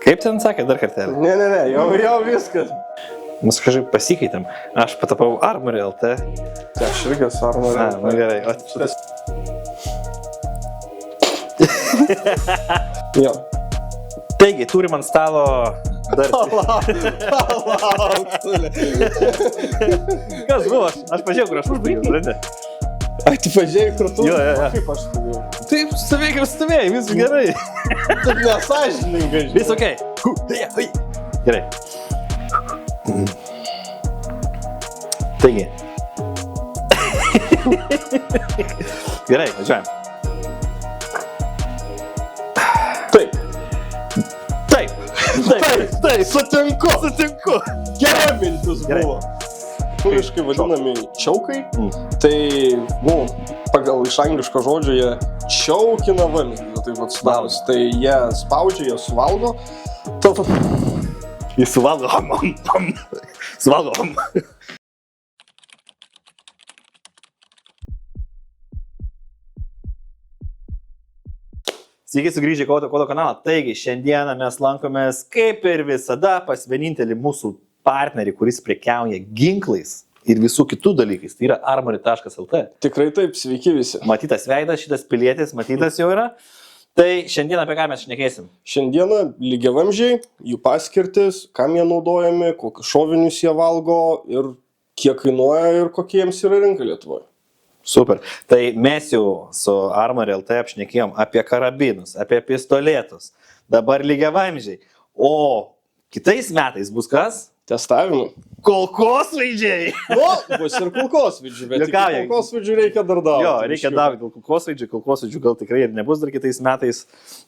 Kaip ten sakė dar kartelį? Ne, jau viskas. Mes kažkaip pasikeitam. Aš patapau Armory LT. Tai aš irgi su Armory LT. Nu gerai. O šitas... Jo. Taigi, turim ant stalo dar... Palauk, Tulė. Kas buvo? Aš pažiūrėjau, kur aš užbaigiau, žinai. Ai, tu pažiūrėjai, kur tu? Jo. Kaip aš stovėjau? Taip, stovėjai kaip stovėjai, viskas gerai. Taip nesąžiningai. Vis okei. Gerai. Taigi. Gerai, važiuojam. Taip, sutinku. Gera mintis Gerai. buvo. Tuliškai vadinami čiaukai, tai, pagal iš angliško žodžio jie čiaukina vamzdį, taip pat sudaros. Tai jie spaudžia, jie suvalgo. Jis suvalgo. Suvalgo. Sveiki sugrįžę į Kodo kanalą. Taigi, šiandieną mes lankomės kaip ir visada pas vienintelį mūsų partnerį, kuris prekiauja ginklais ir visų kitų dalykais. Tai yra armory.lt. Tikrai taip, sveiki visi. Matytas veidas, šitas pilietis, matytas jau yra. Tai šiandien apie ką mes šnekėsim? Šiandieną lygiavamzdžiai, jų paskirtis, kam jie naudojami, kokius šovinius jie valgo ir kiek kainuoja ir kokie jiems yra rinka Lietuvoje. Super. Tai mes jau su Armory LT apšnekėjom apie karabinus, apie pistoletus, dabar lygiavamzdžiai. O kitais metais bus kas? Testavimui. Kulkosvaidžiai! Bus ir kulkosvaidžių, bet Juokauja. kulkosvaidžių reikia dar daug. Jo, reikia daug kulkosvaidžių gal tikrai ir nebus dar kitais metais.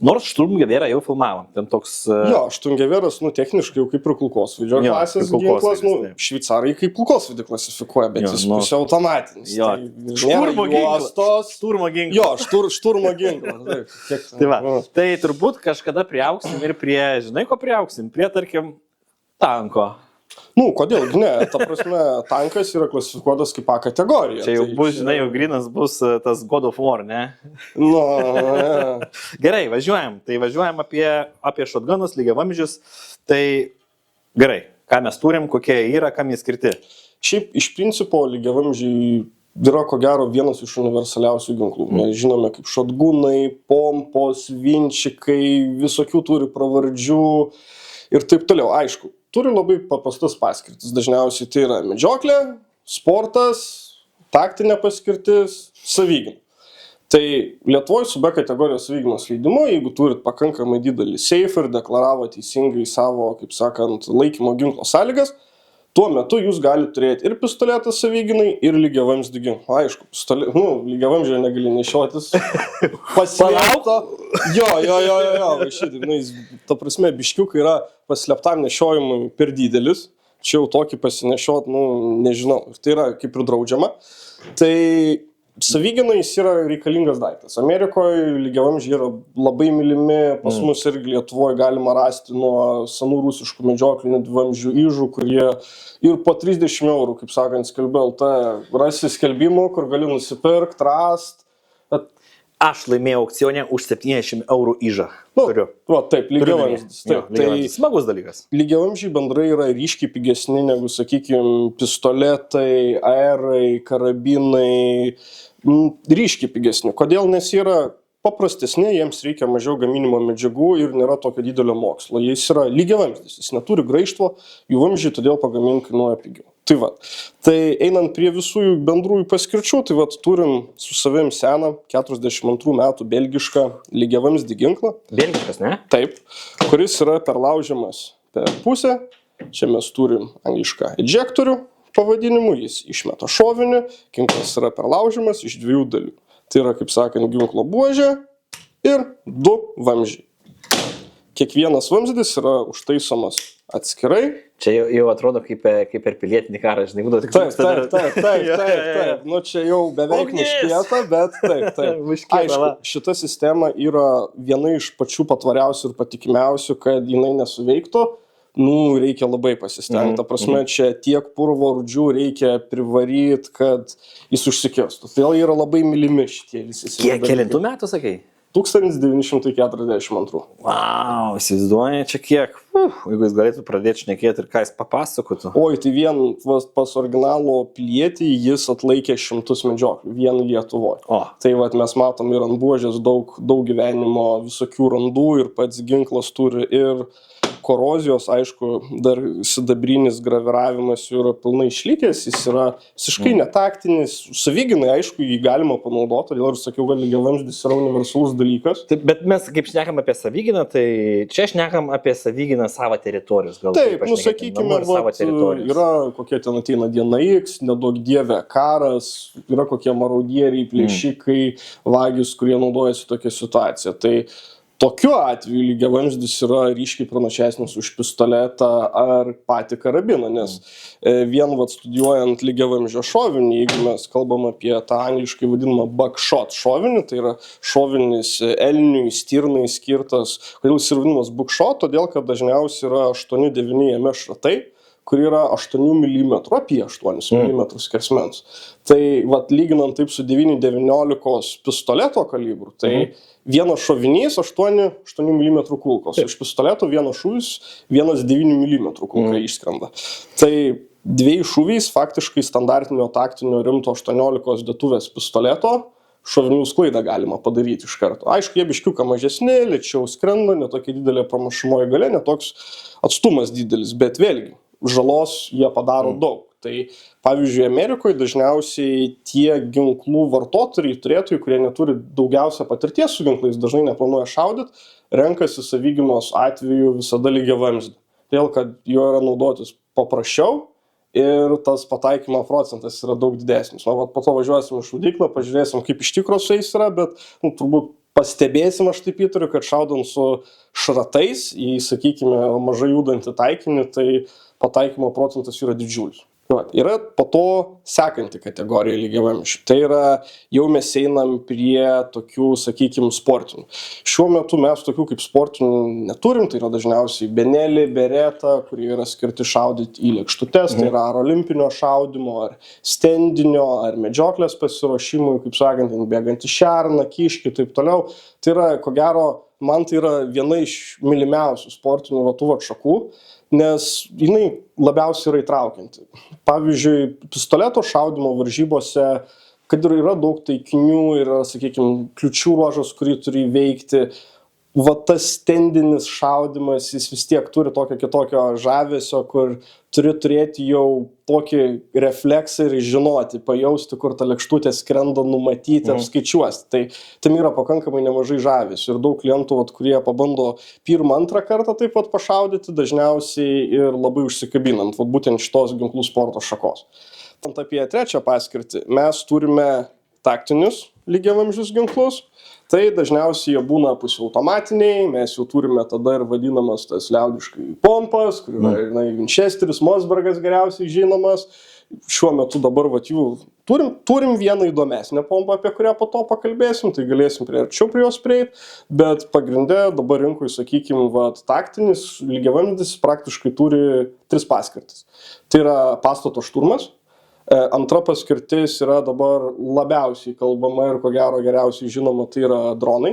Nors Šturmgeverą jau filmavom. Ten toks... Jo, Šturmgeveras, techniškai jau kaip ir kulkosvaidžio Jo, klasės kaip ginklas, kulkosvaidis, taip. šveicarai kaip kulkosvaidį klasifikuoja, bet Jo, jis pusiau automatinis. Jo, Tai šturmo nėra ginklas. juostos. Šturmo ginklas. Jo, šturmo ginklas. Taip, kiek... Tai va, tai turbūt kažkada priaugsim ir prie, žinai ko priaugsim? Prie, tarkim, tanko. Kodėl? Ne, ta prasme, tankas yra klasifikuotas kaip A kategorija. Čia jau Tai bus, žinai, jau grinas bus tas God of War, ne? Ne. Gerai, važiuojam. Tai važiuojam apie shotgunus, lygiavamzdžius. Tai gerai, ką mes turim, kokie yra, kam jie skirti. Šiaip iš principo lygiavamzdžiai yra ko gero vienas iš universaliausių ginklų. Mes žinome kaip šotgunai, pompos, vinčikai, visokių turi pravardžių ir taip toliau. Aišku, turi labai paprastas paskirtis. Dažniausiai tai yra medžioklė, sportas, taktinė paskirtis, savygyna. Tai Lietuvoje su B kategorijos savygynos leidimu, jeigu turit pakankamai didelį seifą ir deklaravo teisingai savo, kaip sakant, laikymo ginklo sąlygas, tuo metu jūs galite turėti ir pistoletą savygynai, ir lygiavamzdį ginklą. Aišku, lygiavamzdžio negali nešiotis. Paslėpto. Jo. Šitaip, ta prasme, biškiukai yra paslėptam nešiojimui per didelis. Čia jau tokį pasinešiot, nežinau. Tai yra kaip ir draudžiama. Tai savygynai jis yra reikalingas daiktas. Amerikoje lygiavamzdžiai yra labai mylimi, pas mus irgi Lietuvoje galima rasti nuo senų rusiškų medžioklinių dvivamzdžių ižų, kurie ir po 30 eurų, kaip sakant, skelbia LT, rasi skelbimų, kur gali nusipirkt, rast. Aš laimėjau aukcione už 70 eurų ižą. Turiu. Taip, lygiavamzdis. Tai smagus dalykas. Lygiavamzdžiai bendrai yra ryškiai pigesni negu, sakykime, pistoletai, aerai, karabinai. Ryškiai pigesni. Kodėl? Nes yra paprastesni, jiems reikia mažiau gaminimo medžiagų ir nėra tokio didelio mokslo. Jis yra lygiavamzdis, jis neturi graižtvo, jų vamzdžiai todėl pagaminti kainuoja pigiau. Tai einant prie visų jų bendrųjų paskirčių, turim su savim seną 42 metų belgišką lygiavamzdį ginklą. Belgiškas, ne? Taip, kuris yra perlaužiamas per pusę. Čia mes turim anglišką ejectorių pavadinimu, jis išmeta šovinį, ginklas yra perlaužiamas iš 2 dalių. Tai yra, kaip sakant, ginklo buožė ir 2 vamzdžiai. Kiekvienas vamzdis yra užtaisomas atskirai. Čia jau atrodo kaip per pilietinį karą, žinai, būdavo tik Taip. Čia jau beveik muškieta, bet taip. Aišku, šita sistema yra viena iš pačių patvariausių ir patikimiausių, kad jinai nesuveiktų. Reikia labai pasistengti. Ta prasme, čia tiek purvo rūdžių reikia privaryti, kad jis užsikėstų. Tai yra labai mylimi šitie visi. Kiek kelintų metų, sakai? 1942. Wow, įsivaizduoja čia kiek. Jeigu jis galėtų pradėti šnekėti ir ką jis papasakotų. Oi, tai vien pas originalo pilietį jis atlaikė 100 medžioklių, vien Lietuvoje. O. Tai vat, mes matom ir ant buožės daug gyvenimo visokių randų ir pats ginklas turi ir korozijos, aišku, dar sidabrinis graviravimas jau yra pilnai išlikęs, jis yra visiškai netaktinis, saviginai, aišku, jį galima panaudoti, todėl ir sakiau, kad lygiavamzdis yra universalus dalykas. Taip, bet mes kaip šnekam apie savigyną, tai čia šnekam apie savigyną savo teritorijos. Gal taip, sakykime, yra kokie ten ateina diena X, nedaug dievė karas, yra kokie maraudieriai, plėšikai, vagys, kurie naudojasi tokią situaciją. Tai tokiu atveju lygiavamzdis yra ryškiai pranašesnis už pistoletą ar patį karabiną, nes vien studijuojant lygiavamzdžio šovinį, jeigu mes kalbam apie tą angliškai vadinamą buckshot šovinį, tai yra šovinis elniui, stirnai skirtas, kodėl jis yra vadinamas buckshot, todėl kad dažniausiai yra 8-9 jame šratai, kur yra 8 mm, apie 8 mm skersmens. Tai lyginant taip su 9-19 pistoleto kalibru, tai vienas šovinys 8 mm kulkos. Iš pistoleto vienas šūvis, vienas 9 mm kulka išskrenda. Tai dviejų šūviais faktiškai standartinio taktinio rimto 18 dėtuvės pistoleto šovinių sklaidą galima padaryti iš karto. Aišku, jie biškiuką mažesni, lėčiau skrenda, netokia didelė pramašumoji galia, netoks atstumas didelis, bet vėlgi žalos jie padaro daug. Tai pavyzdžiui, Amerikoje dažniausiai tie ginklų vartotojai, turėtojai, kurie neturi daugiausia patirties su ginklais, dažnai neplanuoja šaudyti, renkasi savigynos atveju visada lygiavamzdį. Todėl, kad jo yra naudotis paprasčiau ir tas pataikymo procentas yra daug didesnis. Po to važiuosim į šaudyklą, pažiūrėsim, kaip iš tikro su jais yra, bet turbūt pastebėsim, aš taip įtariu, kad šaudant su šratais į, sakykime, mažai judantį taikinį, tai pataikymo procentas yra didžiulis. Yra po to sekanti kategorija lygiavamzdžių. Tai yra, jau mes einam prie tokių, sakykime, sportinių. Šiuo metu mes tokių kaip sportinių neturim, tai yra dažniausiai Benelli, Beretta, kurie yra skirti šaudyti į lėkštutes, tai yra ar olimpinio šaudimo, ar stendinio, ar medžioklės pasiruošimui, kaip sakant, bėgant į šerną, kiškį, taip toliau. Tai yra, ko gero, man tai yra viena iš mylimiausių sportinių vatuvų atšakų, nes jinai labiausiai yra įtraukianti. Pavyzdžiui, pistoleto šaudimo varžybose, kad ir yra daug taikinių, yra, sakykime, kliučių ruožas, kurį turi įveikti, tas stendinis šaudimas, jis vis tiek turi tokio kitokio žavesio, kur turi turėti jau tokį refleksą ir žinoti, pajausti, kur ta lėkštutė skrenda, numatyti, apskaičiuosti. Tai tam yra pakankamai nemažai žavesio ir daug klientų, kurie pabando pirmą, antrą kartą taip pat pašaudyti, dažniausiai ir labai užsikabinant, būtent šitos ginklų sporto šakos. Tant apie trečią paskirtį, mes turime taktinius lygiavamzdžius ginklus. Tai dažniausiai jie būna pusiautomatiniai, mes jau turime tada ir vadinamas tas liaudiškai pompas, kur yra Winchesteris, Mossbergas geriausiai žinomas. Šiuo metu dabar jų turim vieną įdomesnę pompą, apie kurią po to pakalbėsim, tai galėsim arčiau prie jos prieiti, bet pagrinde dabar rinkoje, sakykime, taktinis lygiavamzdis praktiškai turi 3 paskirtis. Tai yra pastato šturmas. Antra paskirtis yra dabar labiausiai kalbama ir ko gero geriausiai žinoma, tai yra dronai,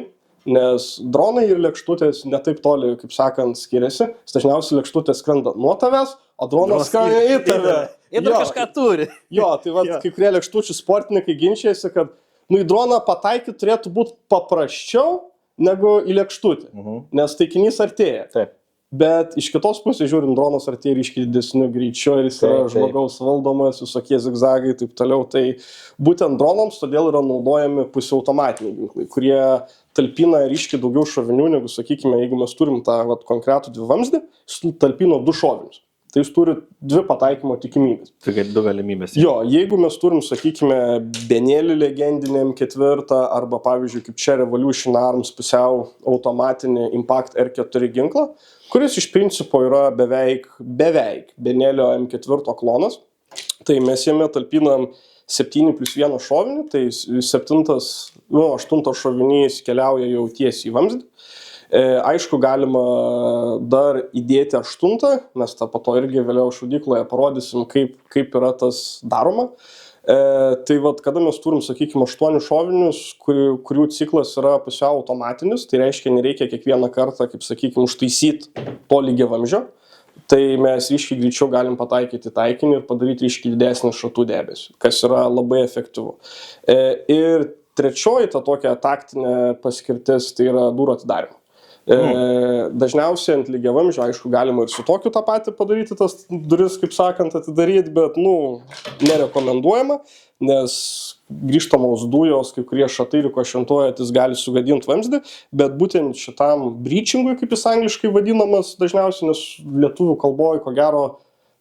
nes dronai ir lėkštutės netaip toli, kaip sakant, skiriasi. Dažniausiai lėkštutės skrenda nuo tavęs, o dronas skrenda į tave. Ir kažką turi. Jo, tai kai kurie lėkštučių sportininkai ginčiasi, kad į droną pataikyti turėtų būti paprasčiau negu į lėkštutį, nes taikinys artėja. Taip. Bet iš kitos pusės žiūrint, dronas artėja ryškiai didesniu greičiu ir jis yra žmogaus valdomas, visokie zigzagai ir taip toliau. Tai būtent dronams todėl yra naudojami pusiautomatiniai ginklai, kurie talpina ryškiai daugiau šovinių negu, sakykime, jeigu mes turim tą konkretų dvivamzdį, jis talpino 2 šovinius. Tai jis turi 2 pataikymo tikimybės. Tai 2 galimybės. Jo, jeigu mes turim, sakykime, Benelli legendinį M4 arba, pavyzdžiui, kaip čia Revolution Arms pusiau automatinį Impact R4 ginklą, kuris iš principo yra beveik Benelio M4 klonas, tai mes jame talpinam 7+1 šovinį, tai 8 šovinys keliauja jau tiesiai į vamzdį. Aišku, galima dar įdėti 8, mes tą po to irgi vėliau šaudykloje parodysim, kaip yra tas daroma. Tai vat, kada mes turim, sakykime, 8 šovinius, kurių ciklas yra pusiau automatinis, tai reiškia, nereikia kiekvieną kartą, kaip sakykime, užtaisyti to lygiavamzdžio, tai mes ryškiai greičiau galim pataikyti taikinį ir padaryti ryškiai didesnį šatų debesį, kas yra labai efektyvu. Ir trečioji ta tokia taktinė paskirtis, tai yra durų atidarimo. Dažniausiai ant lygiavamzdžio, aišku, galima ir su tokiu tą patį padaryti, tas duris, kaip sakant, atidaryti, bet, nerekomenduojama, nes grįžtamos dujos, kai kurie šatai rikošentuojat, jis gali sugadinti vamzdį, bet būtent šitam breachingui, kaip jis angliškai vadinamas dažniausiai, nes lietuvių kalboje, ko gero,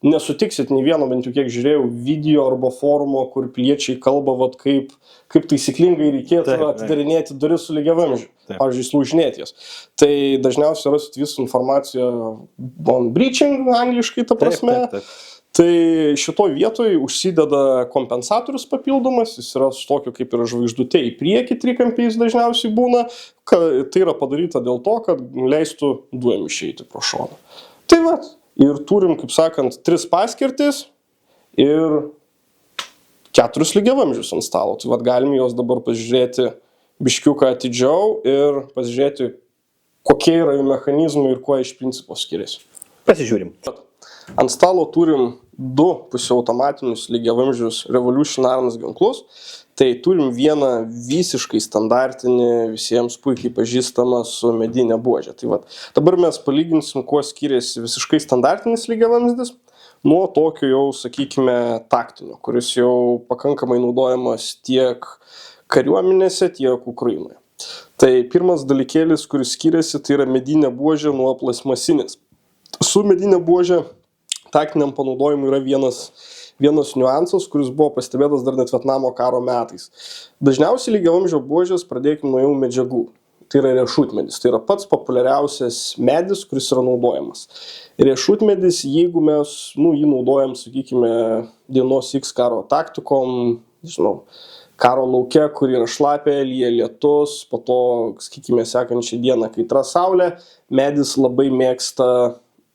nesutiksit nei vieno, bent jau kiek žiūrėjau, video arba forumo, kur piliečiai kalba, vat, kaip taisyklingai reikėtų atidarinėti duris su lygiavamzdžiu, pavyzdžiui, slūžinėti jas. Tai dažniausiai rasit visą informaciją on breaching, angliškai ta prasme. Tai šitoj vietoj užsideda kompensatorius papildomas, jis yra su tokiu kaip ir žvaigždute į priekį, trikampiais dažniausiai būna. Tai yra padaryta dėl to, kad leistų dujom išeiti pro šoną. Tai va. Ir turim, kaip sakant, 3 paskirtis ir 4 lygiavamzdžius ant stalo. Tai vat galim juos dabar pasižiūrėti biškiuką atidžiau ir pasižiūrėti, kokie yra jų mechanizmai ir kuo iš principo skiriasi. Pasižiūrim. Ant stalo turim 2 pusiau automatinius lygiavamzdžius Revolution Arms ginklus. Tai turim vieną visiškai standartinį, visiems puikiai pažįstamą su medinė buožė. Tai vat, dabar mes palyginsim, kuo skiriasi visiškai standartinis lygiavamzdis nuo tokio jau, sakykime, taktinio, kuris jau pakankamai naudojamas tiek kariuomenėse, tiek Ukrainoje. Tai pirmas dalykėlis, kuris skiriasi, tai yra medinė buožė nuo plasmasinės. Su medinė buožė taktiniam panaudojimui yra vienas niuansas, kuris buvo pastebėtas dar net Vietnamo karo metais. Dažniausiai lygiavamzdžio buožės pradėkime nuo jau medžiagų. Tai yra riešutmedis. Tai yra pats populiariausias medis, kuris yra naudojamas. Riešutmedis, jeigu mes jį naudojam, sakykime, dienos X karo taktikom, karo lauke, kur yra šlapia, lyja lietus, po to, sakykime, sekančią dieną kaitra saulė, medis labai mėgsta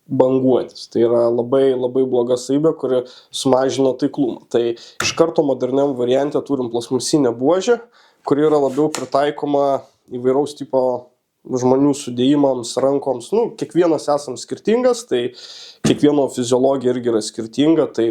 banguotis. Tai yra labai, labai bloga savybė, kuri sumažina taiklumą. Tai iš karto moderniam variante turim plasmasinę buožę, kuri yra labiau pritaikoma įvairaus tipo žmonių sudėjimams, rankoms. Kiekvienas esam skirtingas, tai kiekvieno fiziologija irgi yra skirtinga. Tai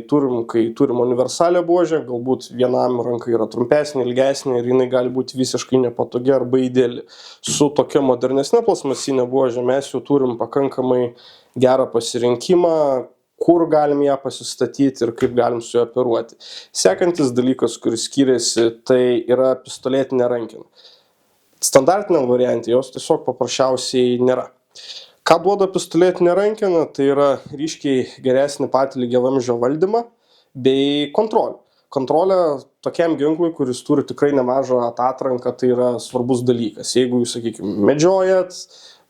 kai turim universalią buožę, galbūt vienam ranka yra trumpesnė, ilgesnė ir jinai gali būti visiškai nepatogi arba ideali. Su tokia modernesnė plasmasinė buožė mes jau turim pakankamai gerą pasirinkimą, kur galim ją pasistatyti ir kaip galim su ją operuoti. Sekantis dalykas, kuris skiriasi, tai yra pistoletinė rankena. Standartiniam variante jos tiesiog paprasčiausiai nėra. Ką duoda pistoletinė rankena, tai yra ryškiai geresnį patį lygiavamzdžio valdymą bei kontrolę. Kontrolė tokiam ginklui, kuris turi tikrai nemažą atatranką, tai yra svarbus dalykas. Jeigu jūs, sakykime, medžiojat,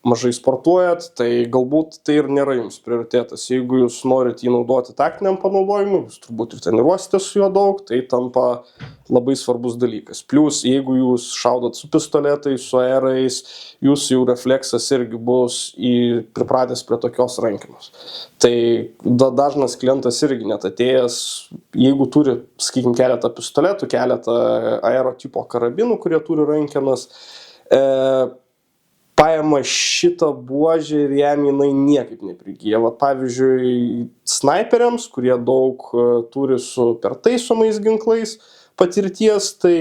mažai sportuojat, tai galbūt tai ir nėra jums prioritetas. Jeigu jūs norit jį naudoti taktiniam panaudojimui, jūs turbūt ir treniruosite su juo daug, tai tampa labai svarbus dalykas. Plius, jeigu jūs šaudot su pistoletais, su aerais, jūsų jau refleksas irgi bus pripratęs prie tokios rankenos. Tai dažnas klientas irgi net atėjęs, jeigu turi, sakykime, keletą pistoletų, keletą aero tipo karabinų, kurie turi rankenas, paima šitą buožę ir jam jinai niekaip neprigyja. Pavyzdžiui, snaiperiams, kurie daug turi su pertaisomais ginklais patirties, tai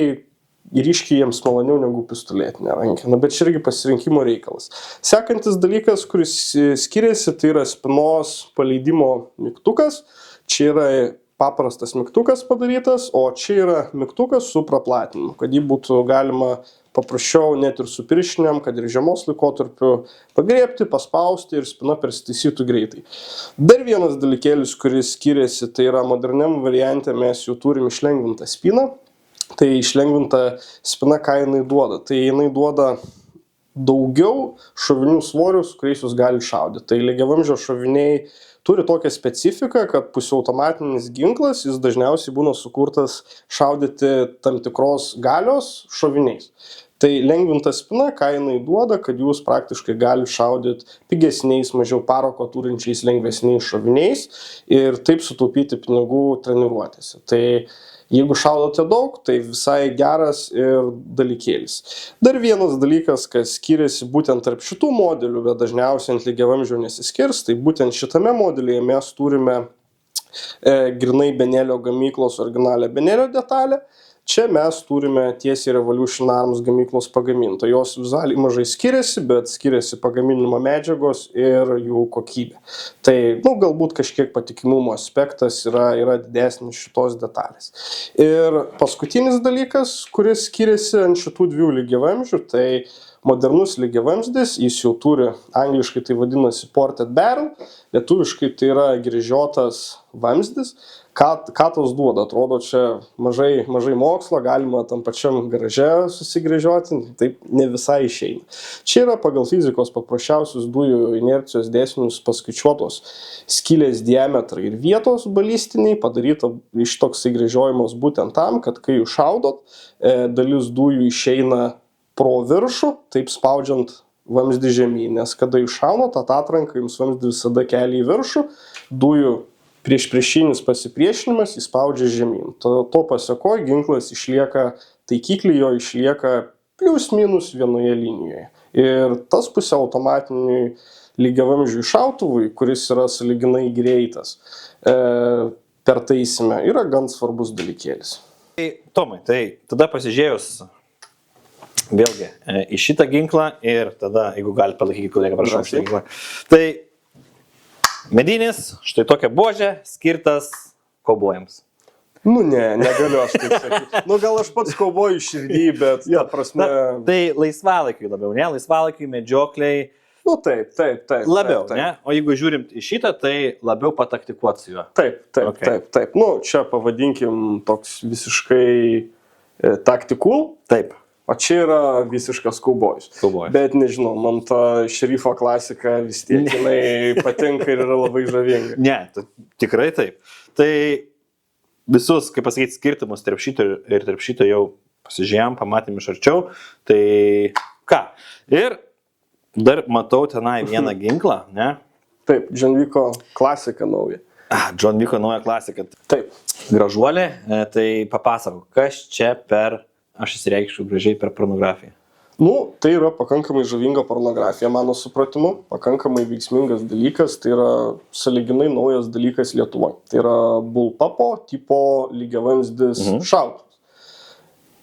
ryškiai jiems maloniau negu pistoletinė rankena, bet čia irgi pasirinkimo reikalas. Sekantis dalykas, kuris skiriasi, tai yra spinos paleidimo mygtukas. Čia yra paprastas mygtukas padarytas, o čia yra mygtukas su praplatinimu, kad jį būtų galima paprasčiau net ir su pirštiniam, kad ir žiemos laikotarpiu pagriebti, paspausti ir spina persitaisytų greitai. Dar vienas dalykėlis, kuris skiriasi, tai yra moderniam variante mes jau turim išlengvintą spiną. Tai išlengvinta spina, ką jinai duoda? Tai jinai duoda daugiau šovinių svorių, su kuriais jūs gali šaudyti. Tai lygiavamzdžio šoviniai turi tokią specifiką, kad pusiautomatinis ginklas, jis dažniausiai būna sukurtas šaudyti tam tikros galios šoviniais. Tai lengvinta spina, ką jinai duoda, kad jūs praktiškai gali šaudyti pigesniais, mažiau parako turinčiais lengvesniais šoviniais ir taip sutaupyti pinigų treniruotėse. Tai Jeigu šaudote daug, tai visai geras ir dalykėlis. Dar vienas dalykas, kas skiriasi būtent tarp šitų modelių, bet dažniausiai ant lygiavamzdžio nesiskirs, tai būtent šitame modelyje mes turime grinai Benelio gamyklos originalią Benelio detalę. Čia mes turime tiesiai Revolution Arms gamyklos pagamintą. Jos vizualiai mažai skiriasi, bet skiriasi pagaminimo medžiagos ir jų kokybė. Tai, galbūt kažkiek patikimumo aspektas yra didesnis šitos detalės. Ir paskutinis dalykas, kuris skiriasi ant šitų dviejų lygiavamzdžių, tai modernus lygiavamzdis, jis jau turi, angliškai tai vadinasi ported barrel, lietuviškai tai yra gręžiotas vamzdis. Ką tas duoda? Atrodo, čia mažai mokslo, galima tam pačiam garaže susigręžioti, taip ne visai išeina. Čia yra pagal fizikos paprasčiausius dujų inercijos dėsnius paskaičiuotos skylės diametrai ir vietos balistiniai, padaryta iš toksai gręžiojimas būtent tam, kad kai jūs šaudot, dalis dujų išeina pro viršų, taip spaudžiant vamzdį žemyn, nes kada jūs šaunat, atranka jums vamzdį visada kelia į viršų, dujų priešinis pasipriešinimas įspaudžia žemyn. To pasiekoje ginklas išlieka, taikikliai jo išlieka plius minus vienoje linijoje. Ir tas pusiau automatiniui lygiavamzdžiui šautuvui, kuris yra sąlyginai greitas, per taisymę yra gan svarbus dalykėlis. Tomai, tai tada pasižiūrėjus vėlgi į šitą ginklą ir tada, jeigu galite palaikyti kolegą, prašau, šitą ginklą. Tai medinis, štai tokia buožė, skirtas kaubojams. Negaliu aš taip sakyti. Gal aš pats kauboju širdį, bet ta prasme... Tai laisvalaikiui labiau, ne? Laisvalaikiui, medžiokliai. Taip. Labiau, ne? O jeigu žiūrim į šitą, tai labiau pataktikuot su juo. Taip. Čia pavadinkim toks visiškai tactical. Taip. O čia yra visiškas kaubojus. Bet nežinau, man ta šerifo klasika vis tiek jinai patinka ir yra labai žavinga. Ne, tikrai taip. Tai visus, kaip pasakyti, skirtumus tarp šito ir tarp šito jau pasižiūrėjom, pamatėm iš arčiau. Tai ką? Ir dar matau tenai vieną ginklą, ne? Taip, John Wicko klasika nauja. John Wicko nauja klasika. Taip. Gražuolė, tai papasakok, kas čia aš įsireikščiau gražiai per pornografiją. Tai yra pakankamai žavinga pornografija, mano supratimu, pakankamai veiksmingas dalykas, tai yra sąlyginai naujas dalykas Lietuvoje. Tai yra bullpupo tipo lygiavamzdis šautuvas.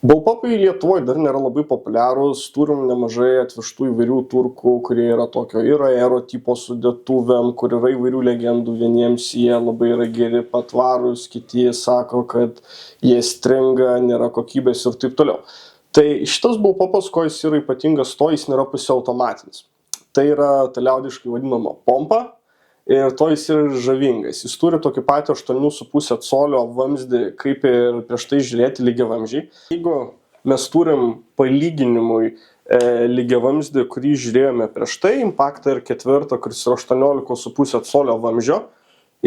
Bullpupai Lietuvoje dar nėra labai populiarūs, turim nemažai atvežtų įvairių turkų, kurie yra tokio ir aero tipo sudėtuvėm, kur yra įvairių legendų, vieniems jie labai yra geri, patvarūs, kiti sako, kad jie stringa, nėra kokybės ir taip toliau. Tai šitas bullpupas, ko jis yra ypatingas, jis nėra pusiau automatinis. Tai yra liaudiškai vadinama pompa. Ir to jis yra žavingas. Jis turi tokį patį 8,5 colio vamzdį, kaip ir prieš tai žiūrėti lygiavamzdžiai. Jeigu mes turim palyginimui lygiavamzdį, kurį žiūrėjome prieš tai, Impactą ir 4, kuris yra 18,5 colio vamzdžio,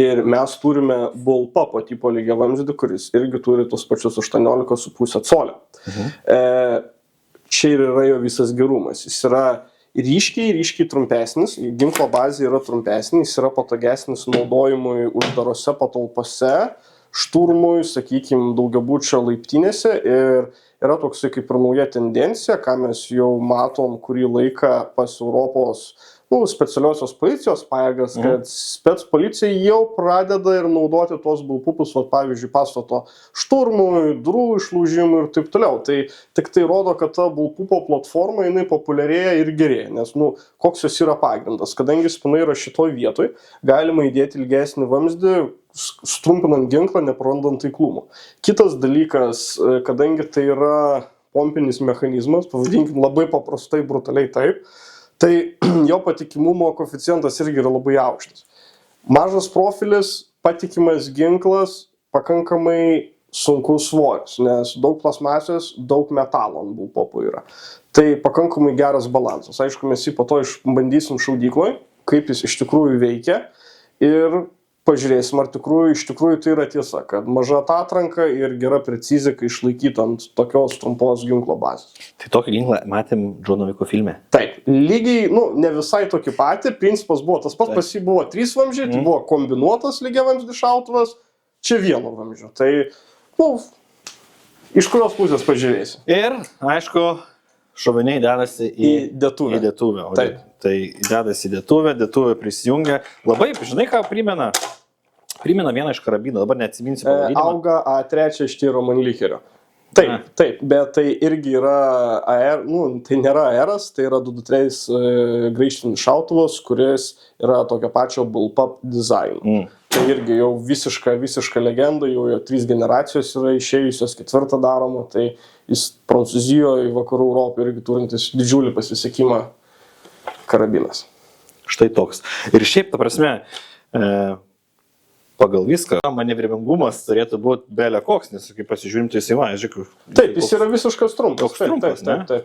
ir mes turime bullpupo tipo lygiavamzdį, kuris irgi turi tos pačius 18,5 colio. Čia ir yra jo visas gerumas. Jis yra ryškiai trumpesnis, ginklo bazė yra trumpesnis, jis yra patogesnis naudojimui uždarose patalpose, šturmui, sakykime, daugiabučio laiptinėse ir yra toksai kaip ir nauja tendencija, ką mes jau matom kurį laiką pas Europos specialiosios policijos pajėgas, kad spec policija jau pradeda ir naudoti tuos bullpupus, pavyzdžiui, pastato šturmui, durų išlūžimui ir taip toliau. Tai tik tai rodo, kad ta bullpupo platforma jinai populiarėja ir gerėja, nes koks jos yra pagrindas. Kadangi spinai yra šitoj vietoj, galima įdėti ilgesnį vamzdį, strumpinant ginklą, neprarandant taiklumo. Kitas dalykas, kadangi tai yra pompinis mechanizmas, pavadinkim labai paprastai, brutaliai taip, tai jo patikimumo koeficientas irgi yra labai aukštas. Mažas profilis, patikimas ginklas, pakankamai sunkus svoris, nes daug plasmasės, daug metalo ant bullpupo yra. Tai pakankamai geras balansas. Aišku, mes jį po to bandysim šaudykloje, kaip jis iš tikrųjų veikia ir pažiūrėsim, ar iš tikrųjų tai yra tiesa, kad maža atranka ir gera precizika išlaikyti ant tokios trumpos ginklo bazės. Tai tokį ginklą matėm Johno Wicko filme. Taip, lygiai, ne visai tokį patį, principas buvo tas pats, pas jį buvo 3 vamzdžiai, tai buvo kombinuotas lygiavamzdis šautuvas, čia 1 vamzdžio. Tai, Iš kurios pusės pažiūrėsi? Ir, aišku, šoviniai dedasi į dėtuvę. Į dėtuvę. Taip. Tai dedasi į dėtuvę prisijungia. Labai, žinai, ką primena? Primena vieną iš karabinų, dabar neatsiminsiu pavadinimą. Auga A3 Štyro Manlikerio. Taip, bet tai irgi yra tai nėra AERas, tai yra 223 graižtvinis šautuvas, kuris yra tokio pačio bullpup dizaino. Tai irgi jau visiška legenda, jau 3 generacijos yra išėjusios, 4 daroma, tai jis Prancūzijoje, Vakarų Europoje irgi turintis didžiulį pasisekimą karabinas. Štai toks. Ir šiaip, ta prasme, pagal viską, manevringumas turėtų būti belė koks, nes kai pasižiūrim, tai jisai žiūrėk. Taip, jis yra visiškas trumpas. Toks trumpas,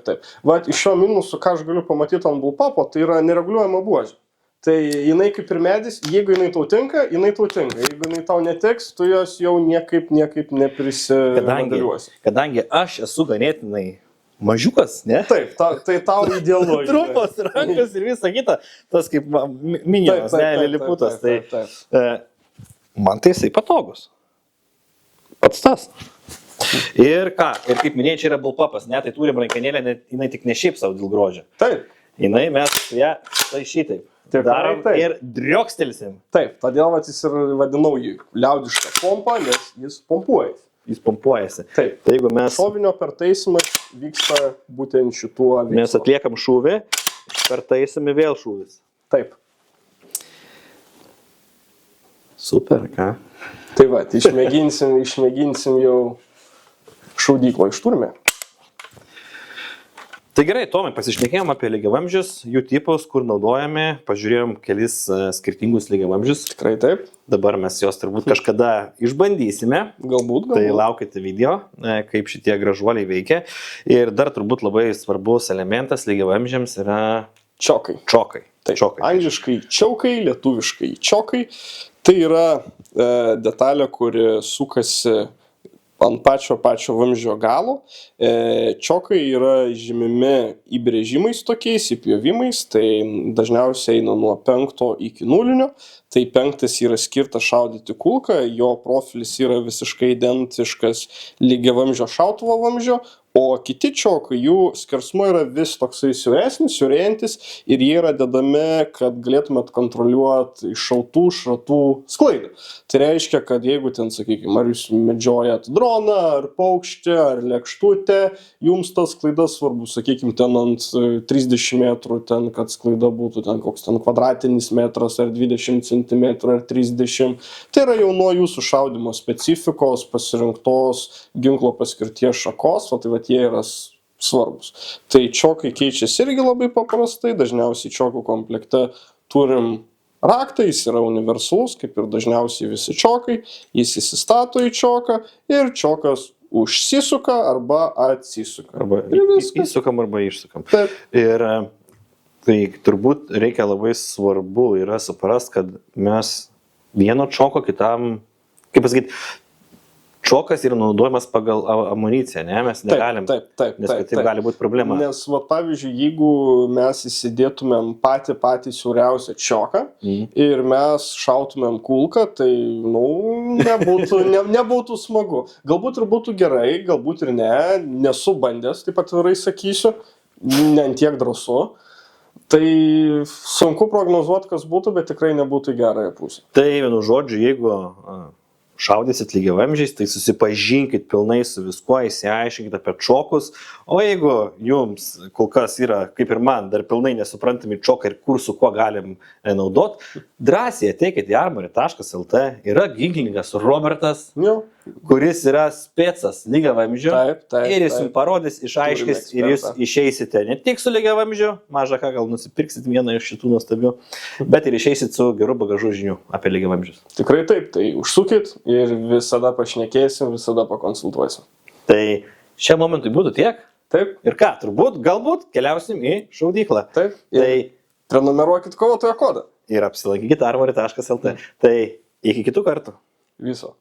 taip. Vat iš šio minusų, ką aš galiu pamatyti ant bullpupo, tai yra nereguliuojama buožė. Tai jinai kaip ir medis, jeigu jinai tau tinka, jinai tau tinka. Jeigu jinai tau netiks, tu jos jau niekaip neprisimandaliuosi. Kadangi aš esu ganėtinai mažiukas, ne? Taip, tai tau idealu. Trumpas rankas ir visa kita, tas kaip minimas, ne, liliputas. Tai man tai jisai patogus. Pats tas. Ir ką, ir kaip minėjai, čia yra bullpupas, ne, tai turim rankenėlę, jinai tik ne šiaip savo dėl grožio. Taip. Jinai mes ją tai šitaip darom ir driokstelsim. Taip, todėl jis ir vadinau jį liaudišką pompą, nes jis pompuojasi. Jis pompuojasi. Taip. Tai jeigu mes... Šovinio pertaisimas vyksta būtent šituo veiksmu. Mes atliekam šūvį, pertaisami vėl šūvis. Taip. Super, ką? Tai va, išmėginsim jau šaudyklą išturmę. Tai gerai, Tomai, pasišnekėjom apie lygiavamzdžius, jų tipus, kur naudojami, pažiūrėjom kelis skirtingus lygiavamzdžius. Tikrai taip. Dabar mes juos turbūt kažkada išbandysime. Galbūt. Tai laukite video, kaip šitie gražuoliai veikia. Ir dar turbūt labai svarbus elementas lygiavamzdžiams yra čiokai. Čiokai. Angliškai čiokai, lietuviškai čiokai. Tai yra detalė, kuri sukasi ant pačio vamzdžio galo. Čiokai yra žymimi įbrėžimais tokiais, įpjovimais, tai dažniausiai eina nuo 5 iki 0. Tai 5 yra skirtas šaudyti kulką, jo profilis yra visiškai identiškas lygiavamzdžio šautuvo vamzdžio, o kiti čiokai, jų skersmuo yra vis toksai siaurėjantis ir jie yra dedami, kad galėtumėt kontroliuoti iššautų šratų sklaidą. Tai reiškia, kad jeigu ten, sakykime, ar jūs medžiojat droną, ar paukštį, ar lėkštutę, jums ta sklaida svarbu, sakykime, ten ant 30 metrų, ten, kad sklaida būtų ten koks ten kvadratinis metras, ar 20 cm, ar 30. Tai yra jau nuo jūsų šaudimo specifikos, pasirinktos ginklo paskirties šakos, tai jie yra svarbus. Tai čiokai keičiasi irgi labai paprastai, dažniausiai čiokų komplekte turim raktą, jis yra universalus, kaip ir dažniausiai visi čiokai, jis įsistato į čioką ir čiokas užsisuka arba atsisuka. Arba įsukam arba išsukam. Taip. Ir tai turbūt reikia labai svarbu yra suprast, kad mes vieno čioko kitam, kaip pasakyti, čiokas yra naudojamas pagal amuniciją, ne? Mes negalim, nes taip gali būti problema. Nes, pavyzdžiui, jeigu mes įsidėtumėm patį siauriausią čioką ir mes šautumėm kulką, tai, nebūtų smagu. Galbūt ir būtų gerai, galbūt ir ne, nesu bandęs, taip atvirai sakysiu, ne tiek drąsu. Tai sunku prognozuoti, kas būtų, bet tikrai nebūtų gerąją pusę. Tai vienu žodžiu, jeigu šaudysit lygiavamzdžiais, tai susipažinkit pilnai su viskuo, įsiaiškinkit apie čiokus, o jeigu jums kol kas yra, kaip ir man, dar pilnai nesuprantami čiokai ir kur su kuo galim naudot, drąsiai ateikit į armory.lt, yra ginklininkas Robertas, kuris yra specas lygiavamzdžio ir jis jums parodys, išaiškis ir jūs išeisite ne tik su lygiavamzdžiu, maža ką gal nusipirksit vieną iš šitų nuostabių, bet ir išeisit su geru bagažu žinių apie lygiavamzdžius. Tikrai taip, tai užsukit ir visada pašnekėsim, visada pakonsultuosim. Tai šiam momentui būtų tiek. Taip. Ir ką, galbūt keliausim į šaudyklą. Taip. Tai prenumeruokit kovotojo kodą. Ir apsilankykit armory.lt. Tai iki kitų kartų. Viso.